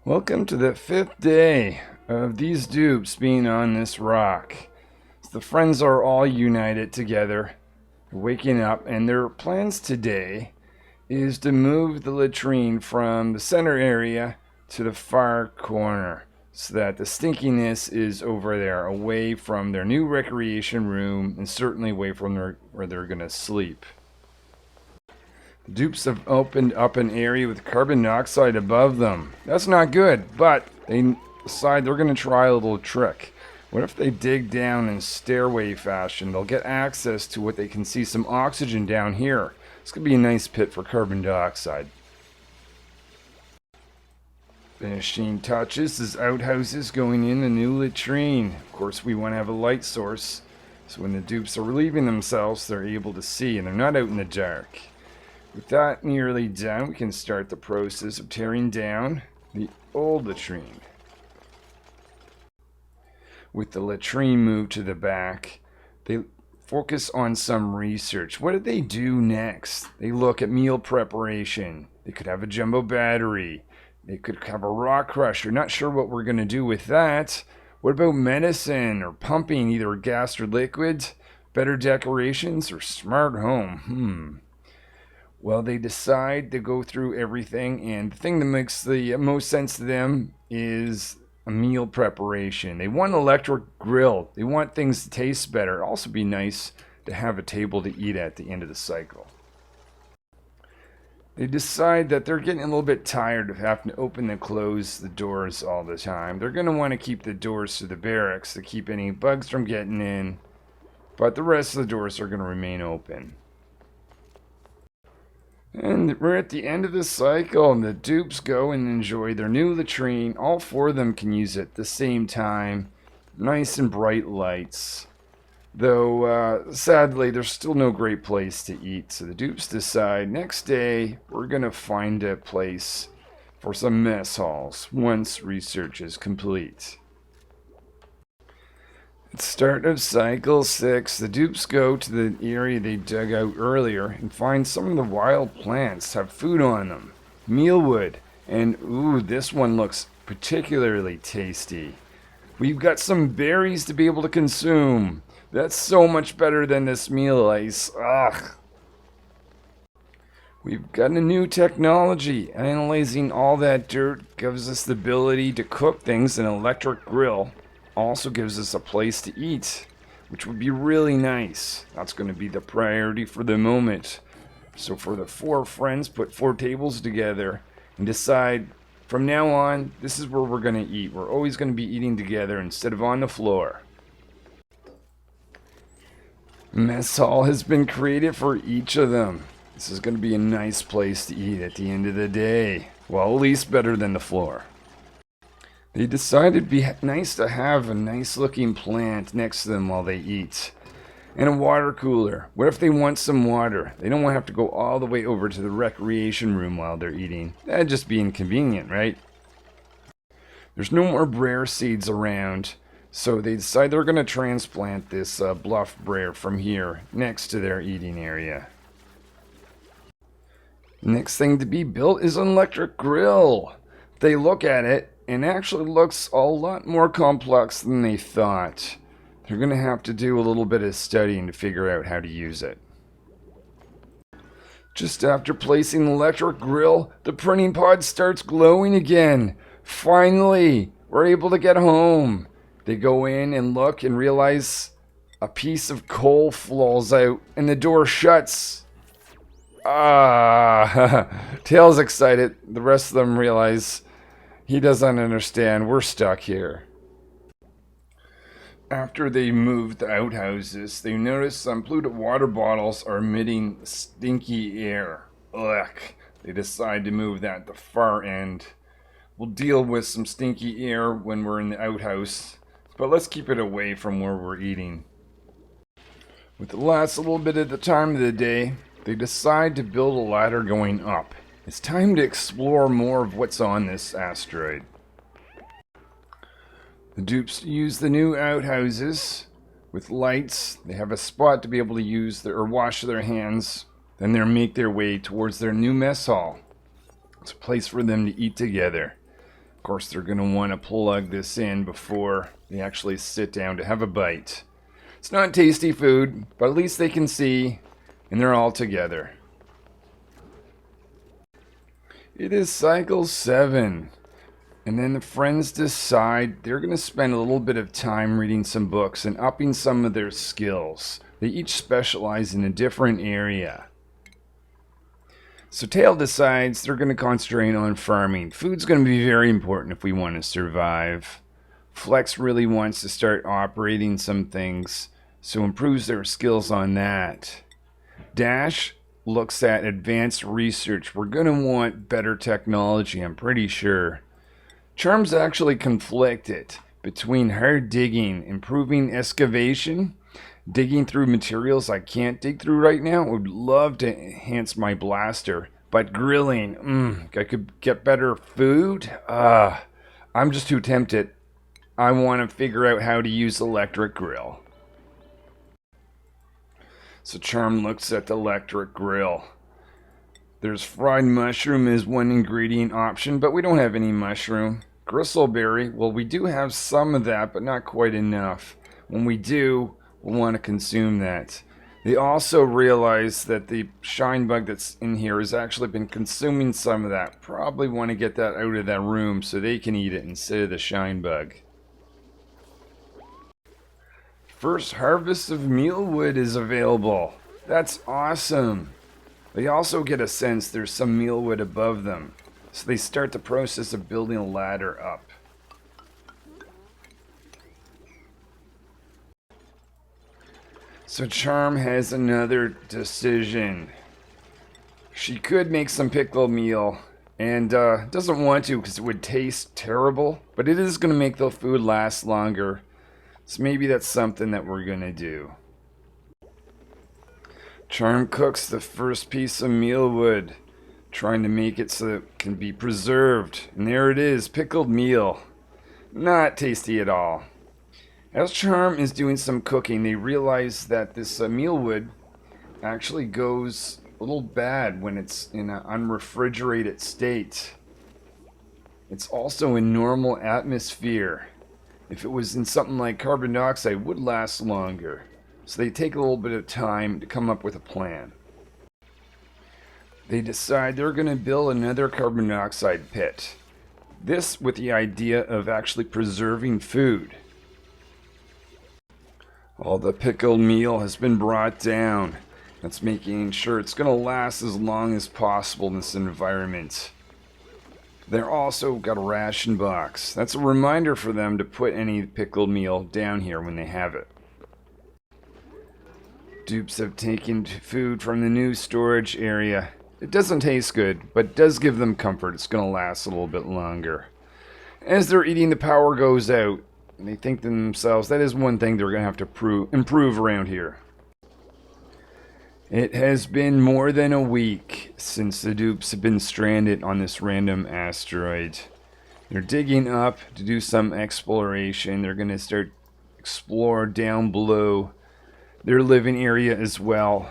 Welcome to the 5th day of these dupes being on this rock. The friends are all united together, waking up, and their plans today is to move the latrine from the center area to the far corner so that the stinkiness is over there, away from their new recreation room and certainly away from where they're going to sleep. The dupes have opened up an area with carbon dioxide above them. That's not good, but they decide they're going to try a little trick. What if they dig down in stairway fashion? They'll get access to what they can see some oxygen down here. This could be a nice pit for carbon dioxide. Finishing touches is outhouses going in a new latrine. Of course, we want to have a light source, so when the dupes are relieving themselves, they're able to see and they're not out in the dark. With that nearly done, we can start the process of tearing down the old latrine. With the latrine moved to the back, they focus on some research. What did they do next? They look at meal preparation. They could have a jumbo battery. They could have a rock crusher. Not sure what we're going to do with that. What about medicine or pumping, either gas or liquid? Better decorations or smart home? Well, they decide to go through everything, and the thing that makes the most sense to them is a meal preparation. They want an electric grill. They want things to taste better. It'd also be nice to have a table to eat at the end of the cycle. They decide that they're getting a little bit tired of having to open and close the doors all the time. They're going to want to keep the doors to the barracks to keep any bugs from getting in, but the rest of the doors are going to remain open. And we're at the end of the cycle, and the dupes go and enjoy their new latrine. All four of them can use it at the same time. Nice and bright lights. Though, sadly, there's still no great place to eat. So the dupes decide next day we're going to find a place for some mess halls once research is complete. At the start of cycle 6, the dupes go to the area they dug out earlier and find some of the wild plants have food on them. Mealwood, and ooh, this one looks particularly tasty. We've got some berries to be able to consume. That's so much better than this meal ice. Ugh. We've got a new technology. Analyzing all that dirt gives us the ability to cook things in an electric grill. Also gives us a place to eat, which would be really nice. That's going to be the priority for the moment. So for the four friends, put 4 tables together and decide from now on, this is where we're going to eat. We're always going to be eating together instead of on the floor. Mess hall has been created for each of them. This is going to be a nice place to eat at the end of the day. Well, at least better than the floor. They decided it'd be nice to have a nice looking plant next to them while they eat. And a water cooler. What if they want some water? They don't want to have to go all the way over to the recreation room while they're eating. That'd just be inconvenient, right? There's no more Brer seeds around, so they decide they're going to transplant this bluff Brer from here next to their eating area. Next thing to be built is an electric grill. They look at it, and actually looks a lot more complex than they thought. They're going to have to do a little bit of studying to figure out how to use it. Just after placing the electric grill, the printing pod starts glowing again. Finally, we're able to get home. They go in and look and realize a piece of coal falls out and the door shuts. Tail's excited. The rest of them realize he doesn't understand. We're stuck here. After they moved the outhouses, they noticed some polluted water bottles are emitting stinky air. Ugh. They decide to move that at the far end. We'll deal with some stinky air when we're in the outhouse, but let's keep it away from where we're eating. With the last little bit of the time of the day, they decide to build a ladder going up. It's time to explore more of what's on this asteroid. The dupes use the new outhouses with lights. They have a spot to be able to use or wash their hands. Then they make their way towards their new mess hall. It's a place for them to eat together. course, they're going to want to plug this in before they actually sit down to have a bite. It's not tasty food, but at least they can see, and they're all together. It is cycle 7. And then the friends decide they're going to spend a little bit of time reading some books and upping some of their skills. They each specialize in a different area. So Tail decides they're going to concentrate on farming. Food's going to be very important if we want to survive. Flex really wants to start operating some things, so improves their skills on that. Dash looks at advanced research. We're going to want better technology, I'm pretty sure. Charm's actually conflicted between hard digging, improving excavation, digging through materials I can't dig through right now. I would love to enhance my blaster, but grilling, I could get better food. I'm just too tempted. I want to figure out how to use electric grill. So Charm looks at the electric grill. There's fried mushroom as one ingredient option, but we don't have any mushroom. Gristleberry, well, we do have some of that, but not quite enough. When we do, we'll want to consume that. They also realize that the shine bug that's in here has actually been consuming some of that. Probably want to get that out of that room so they can eat it instead of the shine bug. First harvest of mealwood is available. That's awesome. They also get a sense there's some mealwood above them, so they start the process of building a ladder up. So Charm has another decision. She could make some pickled meal, and doesn't want to because it would taste terrible, but it is going to make the food last longer, so maybe that's something that we're going to do. Charm cooks the first piece of mealwood, trying to make it so it can be preserved. And there it is, pickled meal. Not tasty at all. As Charm is doing some cooking, they realize that this mealwood actually goes a little bad when it's in an unrefrigerated state. It's also in normal atmosphere. If it was in something like carbon dioxide, it would last longer. So they take a little bit of time to come up with a plan. They decide they're going to build another carbon dioxide pit. This with the idea of actually preserving food. All the pickled meal has been brought down. That's making sure it's going to last as long as possible in this environment. They're also got a ration box. That's a reminder for them to put any pickled meal down here when they have it. Dupes have taken food from the new storage area. It doesn't taste good, but does give them comfort. It's going to last a little bit longer. As they're eating, the power goes out, and they think to themselves, that is one thing they're going to have to improve around here. It has been more than a week since the dupes have been stranded on this random asteroid. They're digging up to do some exploration. They're going to start explore down below their living area as well.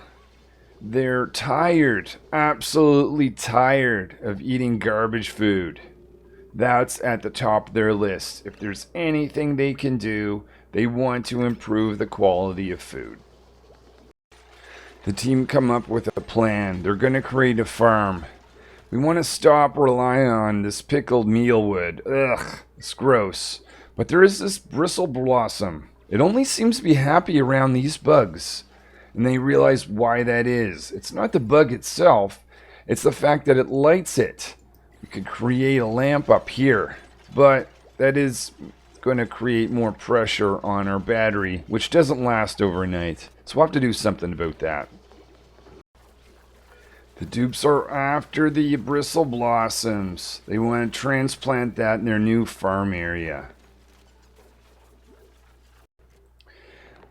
They're tired, absolutely tired of eating garbage food. That's at the top of their list. If there's anything they can do, they want to improve the quality of food. The team come up with a plan. They're going to create a farm. We want to stop relying on this pickled mealwood. Ugh, it's gross. But there is this bristle blossom. It only seems to be happy around these bugs. And they realize why that is. It's not the bug itself. It's the fact that it lights it. We could create a lamp up here. But that is going to create more pressure on our battery, which doesn't last overnight. So we'll have to do something about that. The dupes are after the bristle blossoms. They want to transplant that in their new farm area.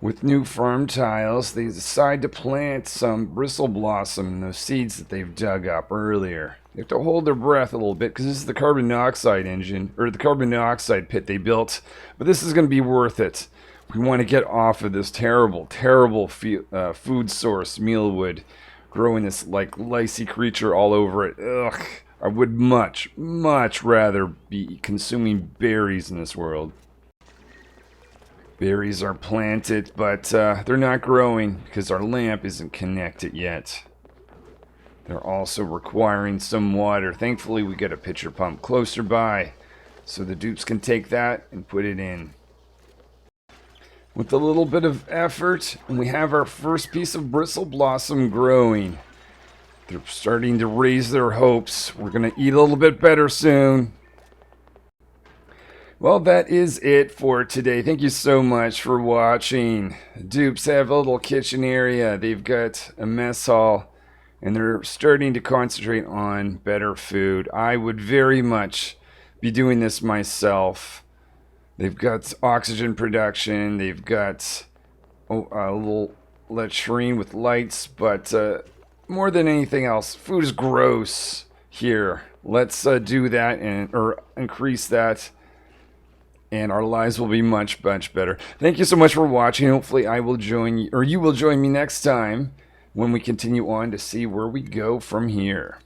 With new farm tiles, they decide to plant some bristle blossom in those seeds that they've dug up earlier. They have to hold their breath a little bit because this is the carbon dioxide engine, or the carbon dioxide pit they built. But this is going to be worth it. We want to get off of this terrible, terrible food source, mealwood, growing this like licey creature all over it. Ugh, I would much, much rather be consuming berries in this world. Berries are planted, but they're not growing because our lamp isn't connected yet. They're also requiring some water. Thankfully, we got a pitcher pump closer by, so the dupes can take that and put it in. With a little bit of effort, and we have our first piece of bristle blossom growing. They're starting to raise their hopes. We're going to eat a little bit better soon. Well, that is it for today. Thank you so much for watching. Dupes have a little kitchen area. They've got a mess hall, and they're starting to concentrate on better food. I would very much be doing this myself. They've got oxygen production. They've got a little latrine with lights, but more than anything else, food is gross here. Let's do that or increase that, and our lives will be much, much better. Thank you so much for watching. Hopefully I will join you, or you will join me next time when we continue on to see where we go from here.